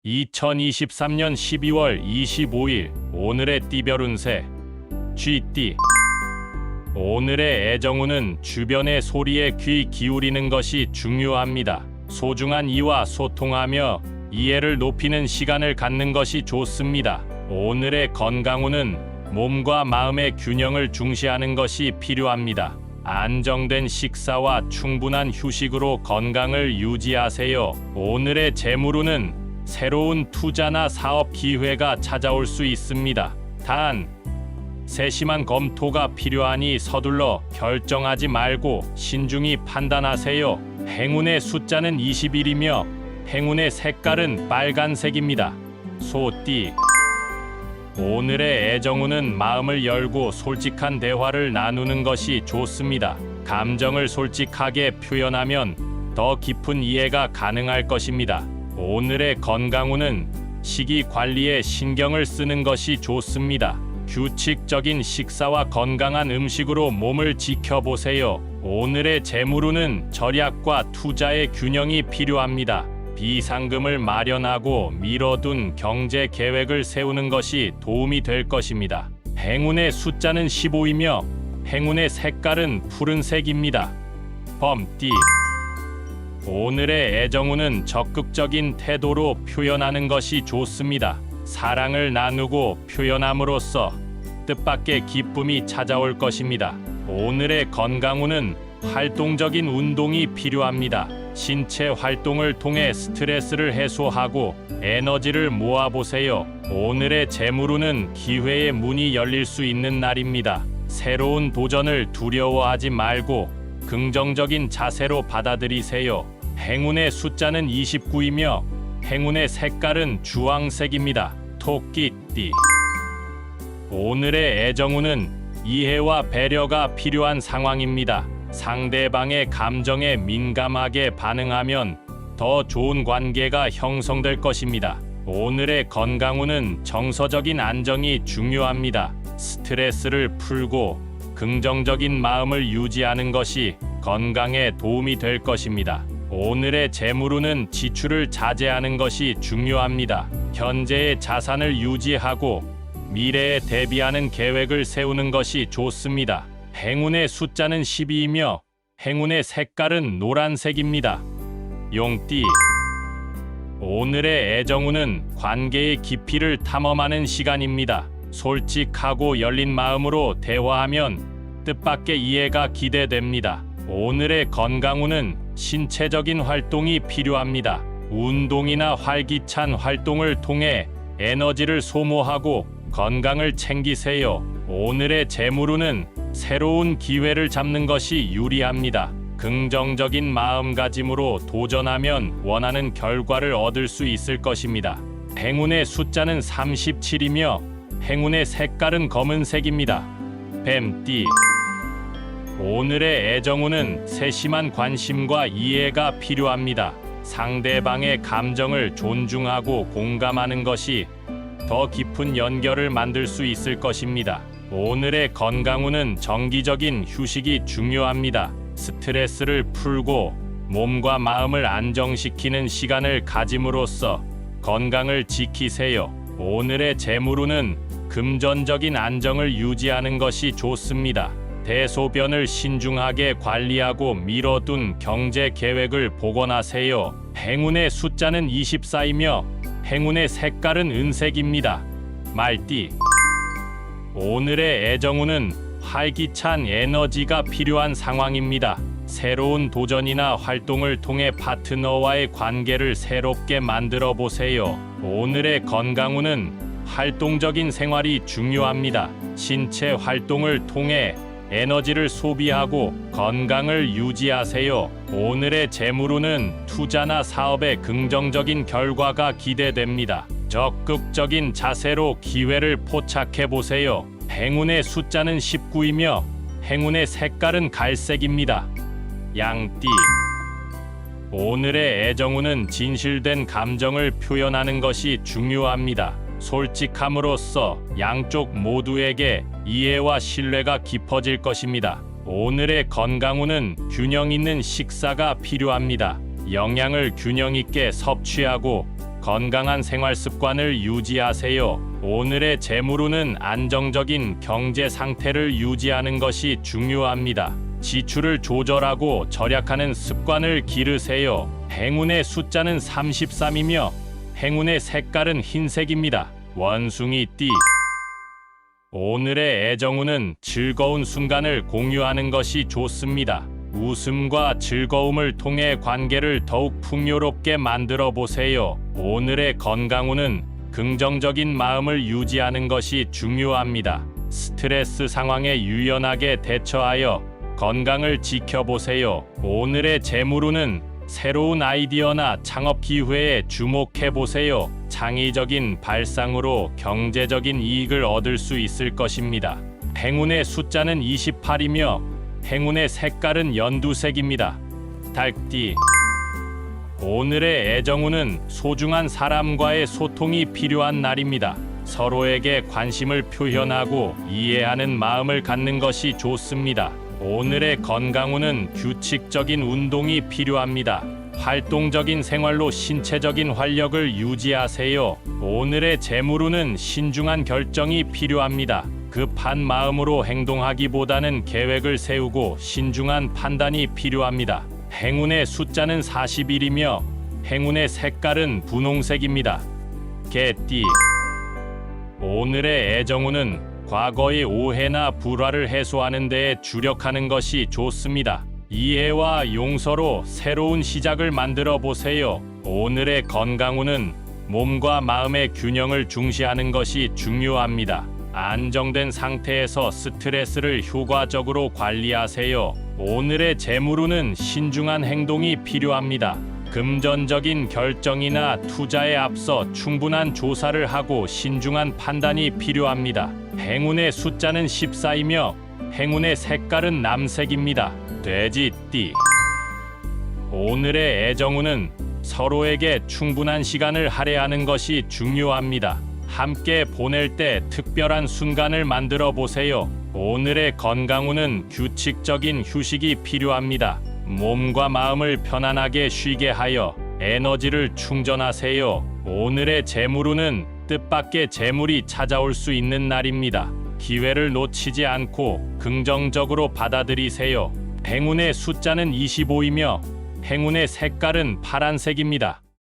2023년 12월 25일 오늘의 띠별 운세 쥐띠. 오늘의 애정운은 주변의 소리에 귀 기울이는 것이 중요합니다. 소중한 이와 소통하며 이해를 높이는 시간을 갖는 것이 좋습니다. 오늘의 건강운은 몸과 마음의 균형을 중시하는 것이 필요합니다. 안정된 식사와 충분한 휴식으로 건강을 유지하세요. 오늘의 재물운은 새로운 투자나 사업 기회가 찾아올 수 있습니다. 단, 세심한 검토가 필요하니 서둘러 결정하지 말고 신중히 판단하세요. 행운의 숫자는 21이며 행운의 색깔은 빨간색입니다. 소띠. 오늘의 애정운은 마음을 열고 솔직한 대화를 나누는 것이 좋습니다. 감정을 솔직하게 표현하면 더 깊은 이해가 가능할 것입니다. 오늘의 건강운은 식이 관리에 신경을 쓰는 것이 좋습니다. 규칙적인 식사와 건강한 음식으로 몸을 지켜보세요. 오늘의 재물운은 절약과 투자의 균형이 필요합니다. 비상금을 마련하고 미뤄둔 경제 계획을 세우는 것이 도움이 될 것입니다. 행운의 숫자는 15이며 행운의 색깔은 푸른색입니다. 범띠. 오늘의 애정운은 적극적인 태도로 표현하는 것이 좋습니다. 사랑을 나누고 표현함으로써 뜻밖의 기쁨이 찾아올 것입니다. 오늘의 건강운은 활동적인 운동이 필요합니다. 신체 활동을 통해 스트레스를 해소하고 에너지를 모아보세요. 오늘의 재물운은 기회의 문이 열릴 수 있는 날입니다. 새로운 도전을 두려워하지 말고 긍정적인 자세로 받아들이세요. 행운의 숫자는 29이며 행운의 색깔은 주황색입니다. 토끼띠. 오늘의 애정운은 이해와 배려가 필요한 상황입니다. 상대방의 감정에 민감하게 반응하면 더 좋은 관계가 형성될 것입니다. 오늘의 건강운은 정서적인 안정이 중요합니다. 스트레스를 풀고 긍정적인 마음을 유지하는 것이 건강에 도움이 될 것입니다. 오늘의 재물운은 지출을 자제하는 것이 중요합니다. 현재의 자산을 유지하고 미래에 대비하는 계획을 세우는 것이 좋습니다. 행운의 숫자는 12이며 행운의 색깔은 노란색입니다. 용띠. 오늘의 애정운은 관계의 깊이를 탐험하는 시간입니다. 솔직하고 열린 마음으로 대화하면 뜻밖의 이해가 기대됩니다. 오늘의 건강운은 신체적인 활동이 필요합니다. 운동이나 활기찬 활동을 통해 에너지를 소모하고 건강을 챙기세요. 오늘의 재물운은 새로운 기회를 잡는 것이 유리합니다. 긍정적인 마음가짐으로 도전하면 원하는 결과를 얻을 수 있을 것입니다. 행운의 숫자는 37이며 행운의 색깔은 검은색입니다. 뱀띠. 오늘의 애정운은 세심한 관심과 이해가 필요합니다. 상대방의 감정을 존중하고 공감하는 것이 더 깊은 연결을 만들 수 있을 것입니다. 오늘의 건강운은 정기적인 휴식이 중요합니다. 스트레스를 풀고 몸과 마음을 안정시키는 시간을 가짐으로써 건강을 지키세요. 오늘의 재물운은 금전적인 안정을 유지하는 것이 좋습니다. 대소변을 신중하게 관리하고 미뤄둔 경제 계획을 복원하세요. 행운의 숫자는 24이며 행운의 색깔은 은색입니다. 말띠. 오늘의 애정운은 활기찬 에너지가 필요한 상황입니다. 새로운 도전이나 활동을 통해 파트너와의 관계를 새롭게 만들어 보세요. 오늘의 건강운은 활동적인 생활이 중요합니다. 신체 활동을 통해 에너지를 소비하고 건강을 유지하세요. 오늘의 재물운은 투자나 사업의 긍정적인 결과가 기대됩니다. 적극적인 자세로 기회를 포착해 보세요. 행운의 숫자는 19이며 행운의 색깔은 갈색입니다. 양띠. 오늘의 애정운은 진실된 감정을 표현하는 것이 중요합니다. 솔직함으로써 양쪽 모두에게 이해와 신뢰가 깊어질 것입니다. 오늘의 건강운은 균형 있는 식사가 필요합니다. 영양을 균형 있게 섭취하고 건강한 생활 습관을 유지하세요. 오늘의 재물운은 안정적인 경제 상태를 유지하는 것이 중요합니다. 지출을 조절하고 절약하는 습관을 기르세요. 행운의 숫자는 33이며 행운의 색깔은 흰색입니다. 원숭이 띠. 오늘의 애정운은 즐거운 순간을 공유하는 것이 좋습니다. 웃음과 즐거움을 통해 관계를 더욱 풍요롭게 만들어 보세요. 오늘의 건강운은 긍정적인 마음을 유지하는 것이 중요합니다. 스트레스 상황에 유연하게 대처하여 건강을 지켜보세요. 오늘의 재물운은 새로운 아이디어나 창업 기회에 주목해 보세요. 창의적인 발상으로 경제적인 이익을 얻을 수 있을 것입니다. 행운의 숫자는 28이며 행운의 색깔은 연두색입니다. 닭띠. 오늘의 애정운은 소중한 사람과의 소통이 필요한 날입니다. 서로에게 관심을 표현하고 이해하는 마음을 갖는 것이 좋습니다. 오늘의 건강운은 규칙적인 운동이 필요합니다. 활동적인 생활로 신체적인 활력을 유지하세요. 오늘의 재물운은 신중한 결정이 필요합니다. 급한 마음으로 행동하기보다는 계획을 세우고 신중한 판단이 필요합니다. 행운의 숫자는 41이며 행운의 색깔은 분홍색입니다. 개띠. 오늘의 애정운은 과거의 오해나 불화를 해소하는 데에 주력하는 것이 좋습니다. 이해와 용서로 새로운 시작을 만들어 보세요. 오늘의 건강운은 몸과 마음의 균형을 중시하는 것이 중요합니다. 안정된 상태에서 스트레스를 효과적으로 관리하세요. 오늘의 재물운은 신중한 행동이 필요합니다. 금전적인 결정이나 투자에 앞서 충분한 조사를 하고 신중한 판단이 필요합니다. 행운의 숫자는 14이며 행운의 색깔은 남색입니다. 돼지띠. 오늘의 애정운은 서로에게 충분한 시간을 할애하는 것이 중요합니다. 함께 보낼 때 특별한 순간을 만들어 보세요. 오늘의 건강운은 규칙적인 휴식이 필요합니다. 몸과 마음을 편안하게 쉬게 하여 에너지를 충전하세요. 오늘의 재물운은 뜻밖의 재물이 찾아올 수 있는 날입니다. 기회를 놓치지 않고 긍정적으로 받아들이세요. 행운의 숫자는 25이며 행운의 색깔은 파란색입니다.